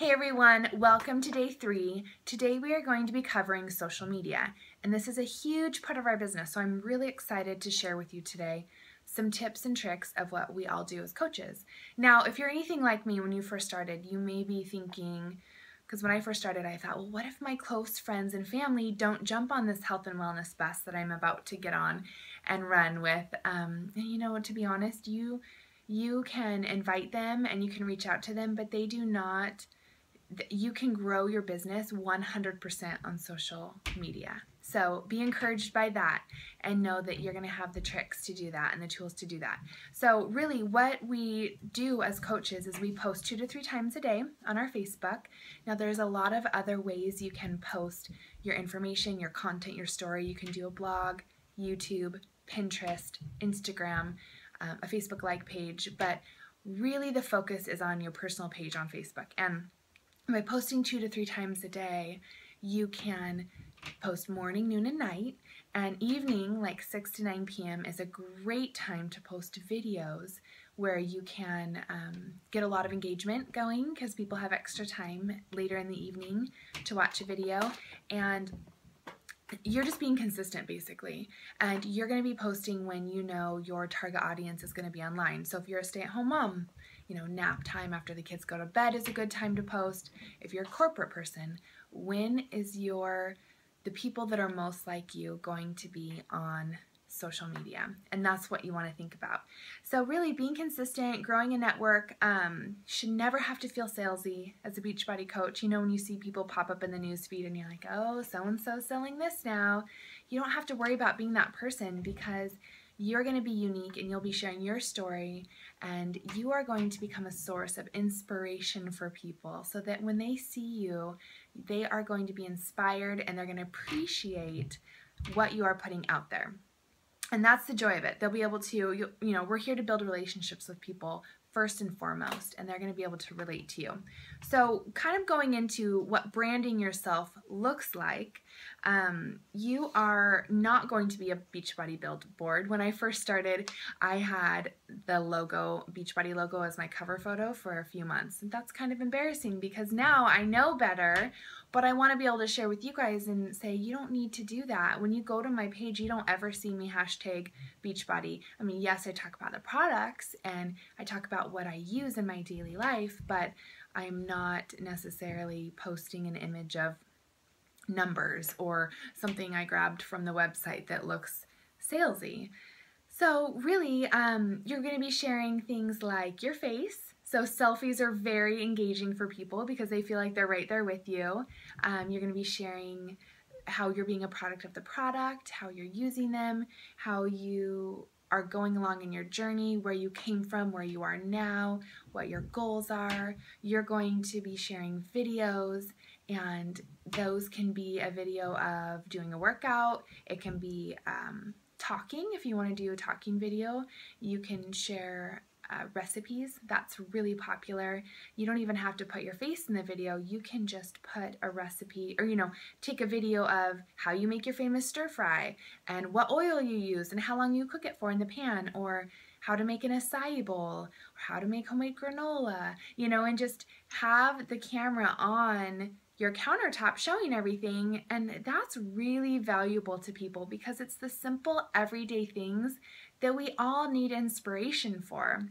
Hey everyone, welcome to day 3. Today we are going to be covering social media, and this is a huge part of our business, so I'm really excited to share with you today some tips and tricks of what we all do as coaches. Now, if you're anything like me when you first started, you may be thinking, because when I first started I thought, well, what if my close friends and family don't jump on this health and wellness bus that I'm about to get on and run with? And you know what, to be honest, you can invite them and you can reach out to them, but they do not. You can grow your business 100% on social media. So be encouraged by that and know that you're going to have the tricks to do that and the tools to do that. So really what we do as coaches is we post 2 to 3 times a day on our Facebook. Now there's a lot of other ways you can post your information, your content, your story. You can do a blog, YouTube, Pinterest, Instagram, a Facebook like page, but really the focus is on your personal page on Facebook. And by posting 2 to 3 times a day, you can post morning, noon, and night, and evening, like 6 to 9 p.m. is a great time to post videos where you can get a lot of engagement going because people have extra time later in the evening to watch a video, and you're just being consistent basically, and you're going to be posting when you know your target audience is going to be online. So if you're a stay-at-home mom, you know, nap time after the kids go to bed is a good time to post. If you're a corporate person, when is the people that are most like you going to be on social media? And that's what you want to think about. So really being consistent, growing a network, should never have to feel salesy as a Beachbody coach. You know, when you see people pop up in the news feed and you're like, oh, so-and-so selling this now, you don't have to worry about being that person because you're going to be unique and you'll be sharing your story, and you are going to become a source of inspiration for people so that when they see you, they are going to be inspired and they're going to appreciate what you are putting out there. And that's the joy of it. They'll be able to, you know, we're here to build relationships with people first and foremost, and they're going to be able to relate to you. So kind of going into what branding yourself looks like, you are not going to be a Beachbody billboard. When I first started, I had the logo, Beachbody logo, as my cover photo for a few months. And that's kind of embarrassing because now I know better, but I want to be able to share with you guys and say, you don't need to do that. When you go to my page, you don't ever see me hashtag Beachbody. I mean, yes, I talk about the products and I talk about what I use in my daily life, but I'm not necessarily posting an image of numbers or something I grabbed from the website that looks salesy. So really, you're going to be sharing things like your face. So selfies are very engaging for people because they feel like they're right there with you. You're going to be sharing how you're being a product of the product, how you're using them, how you are going along in your journey, where you came from, where you are now, what your goals are. You're going to be sharing videos, and those can be a video of doing a workout. It can be talking. If you want to do a talking video, you can share recipes. That's really popular. You don't even have to put your face in the video. You can just put a recipe, or, you know, take a video of how you make your famous stir fry and what oil you use and how long you cook it for in the pan, or how to make an acai bowl, or how to make homemade granola, you know, and just have the camera on your countertop showing everything. And that's really valuable to people because it's the simple everyday things that we all need inspiration for.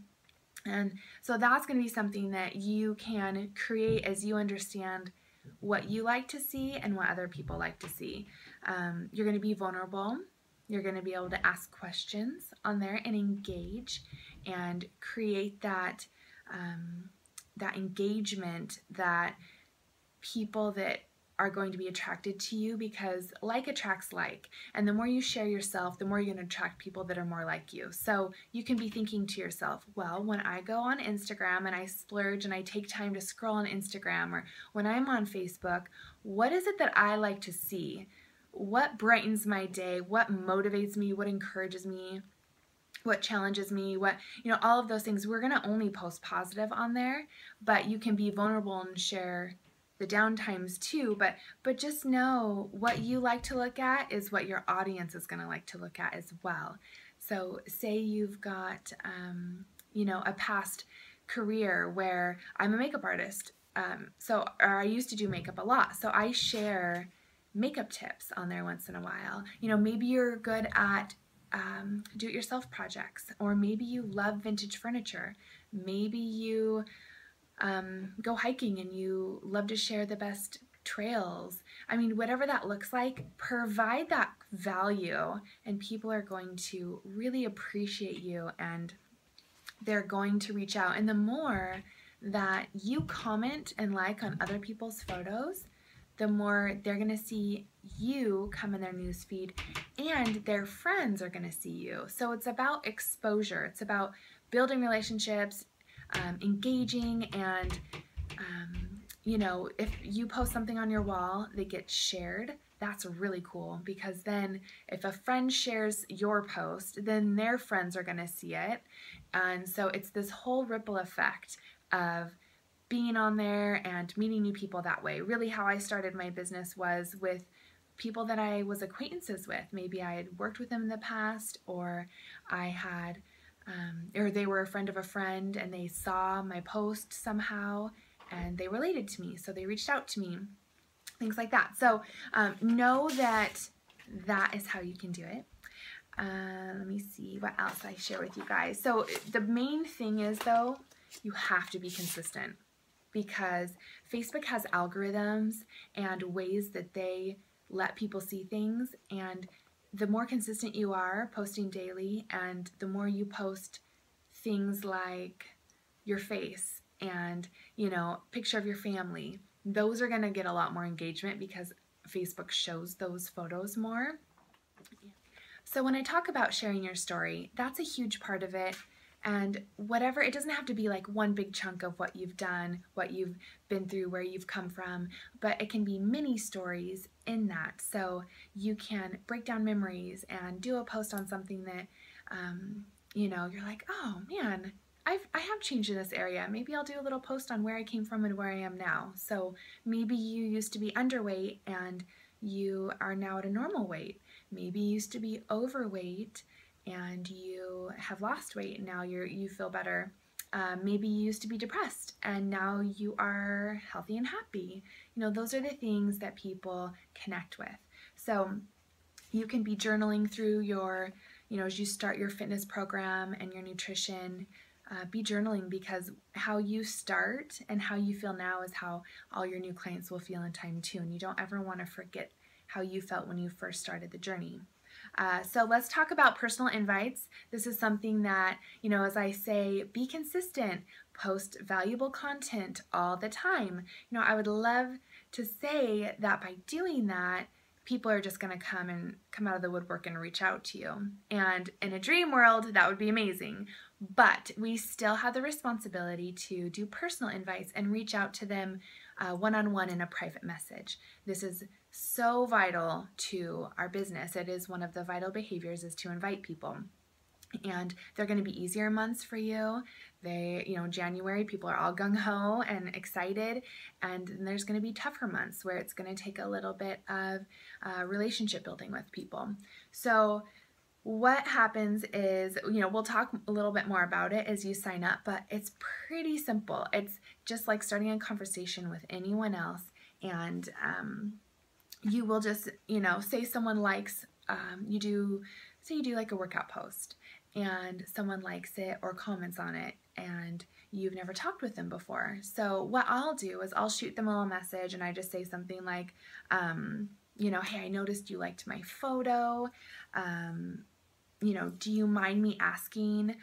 And so that's going to be something that you can create as you understand what you like to see and what other people like to see. You're going to be vulnerable. You're going to be able to ask questions on there and engage and create that, that engagement, that people that are going to be attracted to you, because like attracts like, and the more you share yourself, the more you're going to attract people that are more like you. So you can be thinking to yourself, well, when I go on Instagram and I splurge and I take time to scroll on Instagram, or when I'm on Facebook, what is it that I like to see? What brightens my day? What motivates me? What encourages me? What challenges me? What, you know, all of those things. We're going to only post positive on there, but you can be vulnerable and share the downtimes too, but just know what you like to look at is what your audience is going to like to look at as well. So say you've got you know, a past career where I'm a makeup artist. Or I used to do makeup a lot. So I share makeup tips on there once in a while. Maybe you're good at do-it-yourself projects, or maybe you love vintage furniture. Maybe you go hiking and you love to share the best trails. I mean, whatever that looks like, provide that value, and people are going to really appreciate you, and they're going to reach out. And the more that you comment and like on other people's photos, the more they're going to see you come in their newsfeed, and their friends are going to see you. So it's about exposure. It's about building relationships, engaging, and if you post something on your wall that gets shared, that's really cool, because then if a friend shares your post, then their friends are going to see it. And so it's this whole ripple effect of being on there and meeting new people that way. Really, how I started my business was with people that I was acquaintances with. Maybe I had worked with them in the past, or or they were a friend of a friend and they saw my post somehow and they related to me, so they reached out to me, things like that. So know that that is how you can do it. Let me see what else I share with you guys. So the main thing is, though, you have to be consistent, because Facebook has algorithms and ways that they let people see things, and the more consistent you are posting daily, and the more you post things like your face and, picture of your family, those are going to get a lot more engagement because Facebook shows those photos more. So when I talk about sharing your story, that's a huge part of it. And whatever, it doesn't have to be like one big chunk of what you've done, what you've been through, where you've come from, but it can be mini stories in that. So you can break down memories and do a post on something that, you're like, oh man, I have changed in this area. Maybe I'll do a little post on where I came from and where I am now. So maybe you used to be underweight and you are now at a normal weight. Maybe you used to be overweight and you have lost weight and now you feel better. Maybe you used to be depressed and now you are healthy and happy. Those are the things that people connect with. So you can be journaling through your, as you start your fitness program and your nutrition, be journaling, because how you start and how you feel now is how all your new clients will feel in time too. And you don't ever want to forget how you felt when you first started the journey. So let's talk about personal invites. This is something that, as I say, be consistent, post valuable content all the time. I would love to say that by doing that, people are just going to come out of the woodwork and reach out to you. And in a dream world, that would be amazing. But we still have the responsibility to do personal invites and reach out to them one-on-one in a private message. This is so vital to our business. It is one of the vital behaviors, is to invite people. And they're going to be easier months for you. January, people are all gung-ho and excited, and then there's going to be tougher months where it's going to take a little bit of relationship building with people. So what happens is, we'll talk a little bit more about it as you sign up, but it's pretty simple. It's just like starting a conversation with anyone else, and you will just, say someone likes, you do like a workout post, and someone likes it or comments on it, and you've never talked with them before. So what I'll do is I'll shoot them a little message, and I just say something like, hey, I noticed you liked my photo. Do you mind me asking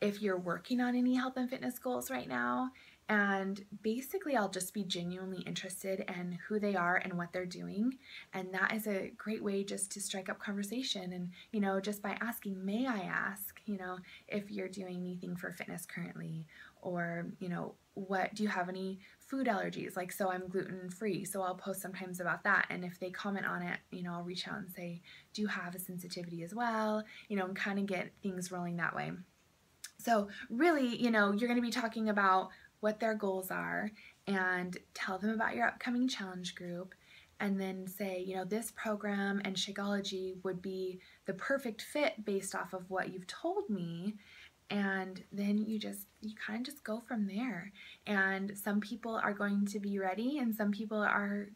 if you're working on any health and fitness goals right now? And basically, I'll just be genuinely interested in who they are and what they're doing. And that is a great way just to strike up conversation. And, just by asking, may I ask, if you're doing anything for fitness currently? Or, do you have any food allergies? Like, so I'm gluten-free, so I'll post sometimes about that. And if they comment on it, I'll reach out and say, do you have a sensitivity as well? And kind of get things rolling that way. So really, you're going to be talking about what their goals are, and tell them about your upcoming challenge group, and then say, this program and Shakeology would be the perfect fit based off of what you've told me, and then you kind of just go from there. And some people are going to be ready, and some people are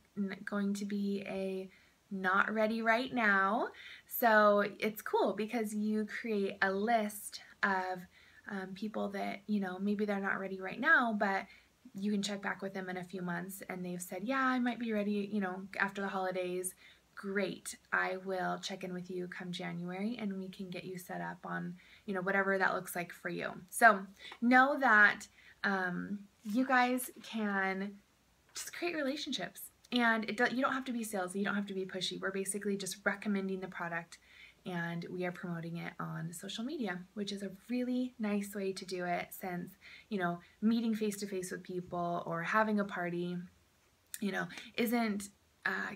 going to be not ready right now. So it's cool because you create a list of people that, maybe they're not ready right now, but you can check back with them in a few months and they've said, yeah, I might be ready, after the holidays. Great. I will check in with you come January and we can get you set up on, whatever that looks like for you. So know that you guys can just create relationships, and you don't have to be salesy, you don't have to be pushy. We're basically just recommending the product and we are promoting it on social media, which is a really nice way to do it, since, meeting face to face with people or having a party, isn't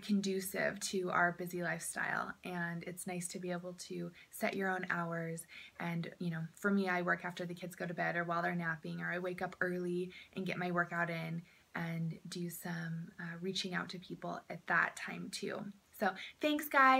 conducive to our busy lifestyle. And it's nice to be able to set your own hours. And, for me, I work after the kids go to bed or while they're napping, or I wake up early and get my workout in and do some reaching out to people at that time too. So thanks, guys.